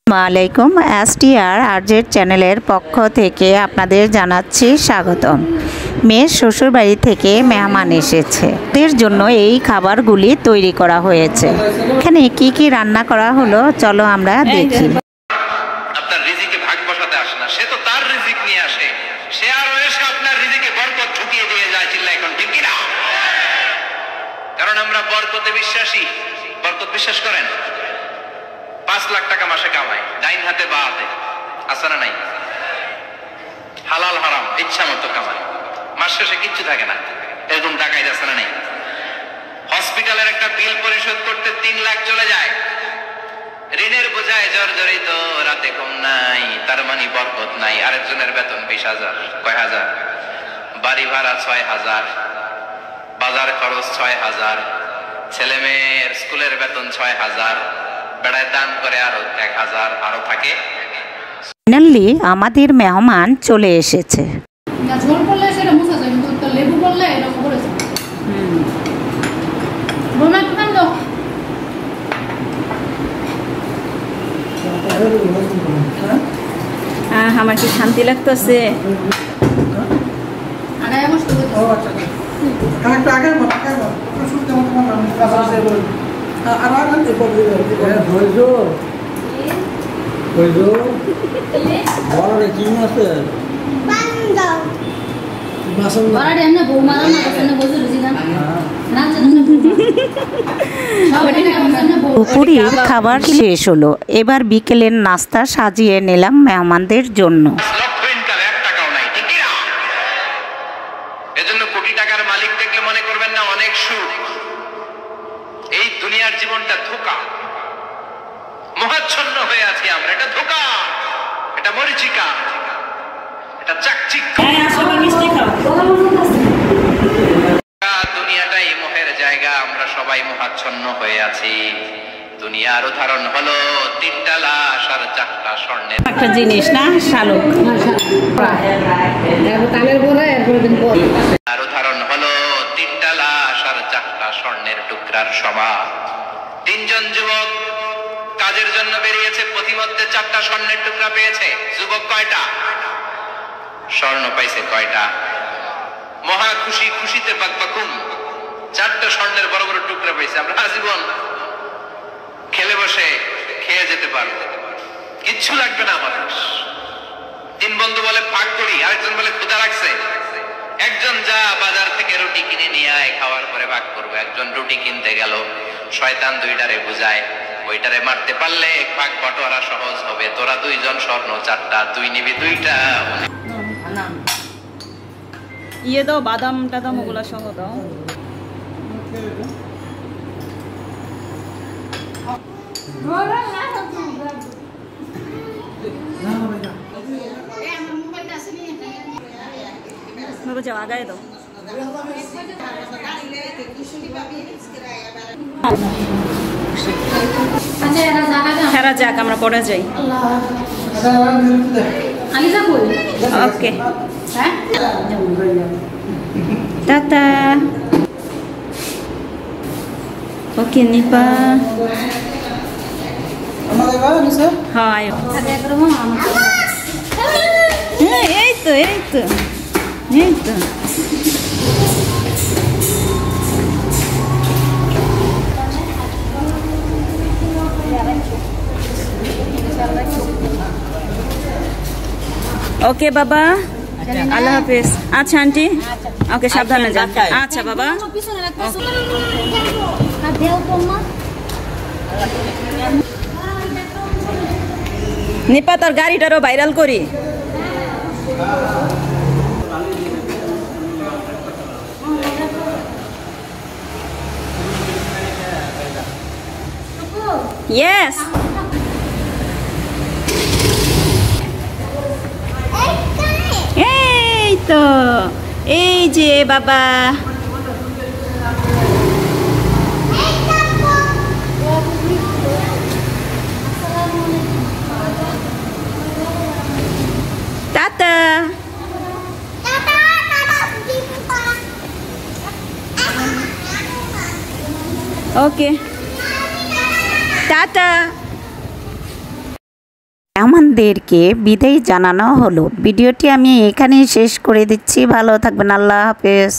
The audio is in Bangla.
আসসালামাইকুম এসটিআর আরজেড চ্যানেলের পক্ষ থেকে আপনাদের জানাচ্ছি স্বাগতম। মেয়ের শ্বশুরবাড়ি থেকে মেহমান এসেছে, এর জন্য এই খাবারগুলি তৈরি করা হয়েছে। এখানে কি কি রান্না করা হলো চলো আমরা দেখি। আপনার রিজিকে ভাগ বসাতে আসে না, সে তো তার রিজিক নিয়ে আসে, সে আরো এসে আপনার রিজিকে বরকত ঢুকিয়ে দিয়ে যায়। চিল্লা এখন ঠিক কিনা? কারণ আমরা বরকতে বিশ্বাসী। বরকত বিশ্বাস করেন? 5 লাখ টাকা মাসে কামায়, ডাইন হাতে বা হাতে, আছে না নাই? হালাল হারাম ইচ্ছা মতো কামায়, মাস শেষে কিচ্ছু থাকে না, এরকম টাকাই আছে না নাই? হসপিটালের একটা বিল পরিশোধ করতে 3 লাখ চলে যায়, ঋণের বোঝায় জর্জরিত, রাতে ঘুম নাই, তার মানে বরকত নাই। আরেকজনের বেতন 20,000, কয় হাজার, বাড়ি ভাড়া 6,000, বাজার খরচ 6,000, ছেলে মেয়ের স্কুলের বেতন 6,000, বেড়ায় দান করে আরো 1,000, আরো থাকে। ফাইনালি আমাদের মেহমান চলে এসেছে। ঝোল করলে সেটা মুছা যায়, কিন্তু লেবু করলে এটা খবর আছে। বোমা খান দাও। আমার কি শান্তি লাগতেছে। আগায় বসতে হবে। ও আচ্ছা, কানেক্ট আগে বল, আগে বল। একটু শুনতে মত না, আমি কাজ আছে বল। আর আগে তো বল হইছো। হইছো। বড় রে কি আছে? বান্দাও। মাসল না। বড় রে না বৌমা না কাছে বসে রুজি না। না দুপুরের খাবার শেষ হলো, এবার বিকেলের নাস্তা সাজিয়ে নিলাম মেহমানদের জন্য। লক্ষ ইনকাম, 1 টাকাও নাই, ঠিক কিনা? এজন্য কোটি টাকার মালিক দেখলে মনে করবেন না অনেক সুখ। এই দুনিয়ার জীবনটা ধোঁকা, মহাচ্ছন্ন হয়ে আছি আমরা। এটা ধোঁকা, এটা মরিচিকা, এটা চাকচিক্য। দুনিয়াটাই মোহের জায়গা, আমরা সবাই মহাচ্ছন্ন হয়ে আছি। দুনিয়ার উদাহরণ হলো 3টা লাশ আর 4টা স্বর্ণের একটা জিনিস না, শালুক। আর উদাহরণ হলো 3টা লাশ আর 4টা স্বর্ণের টুকরার সভা। 3 জন যুবক কাজের জন্য বেরিয়েছে, প্রতিমধ্যে 4টা স্বর্ণের টুকরা পেয়েছে। যুবক কয়টা? স্বর্ণ পাইছে কয়টা? মহা খুশি, খুশিতে বাকবাকুম, 4টা স্বর্ণের বড় বড় টুকরা পেয়েছে। আমরা আজীবন খেলে বসে খেয়ে যেতে পারবো, কিচ্ছু লাগবে না আমাদের। 3 বন্ধু বলে ভাগ করি, আরেকজন বলে ক্ষুধা লাগছে। একজন যা বাজার থেকে রুটি কিনে নিয়ে আয়, খাওয়ার পরে ভাগ করবো। একজন রুটি কিনতে গেল, শয়তান 2টারে বুঝায়, ওইটারে মারতে পারলে ভাগ বটোয়ারা সহজ হবে। তোরা 2 জন স্বর্ণ 4টা, তুই নিবি 2টা। ইয়ে দাও, বাদাম টাদাম ওগুলা সহ দাও। বাবা যাও, আগায় দাও। হেরা যাক, আমরা পরে যাই। ওকে, টাটা। ওকে নিপা, হয় এই তো এই তো এই তো। ওকে বাবা, আল্লাহ হাফেজ। আচ্ছা আন্টি, ওকে সাবধানে যান। আচ্ছা বাবা। নিপা তোর গাড়িটারও ভাইরাল করি। ইয়েস, এই তো, এই যে বাবা। টাটা। ওকে টাটা। আমাদেরকে বিদায় জানানো হলো। ভিডিওটি আমি এখানেই শেষ করে দিচ্ছি। ভালো থাকবেন। আল্লাহ হাফেজ।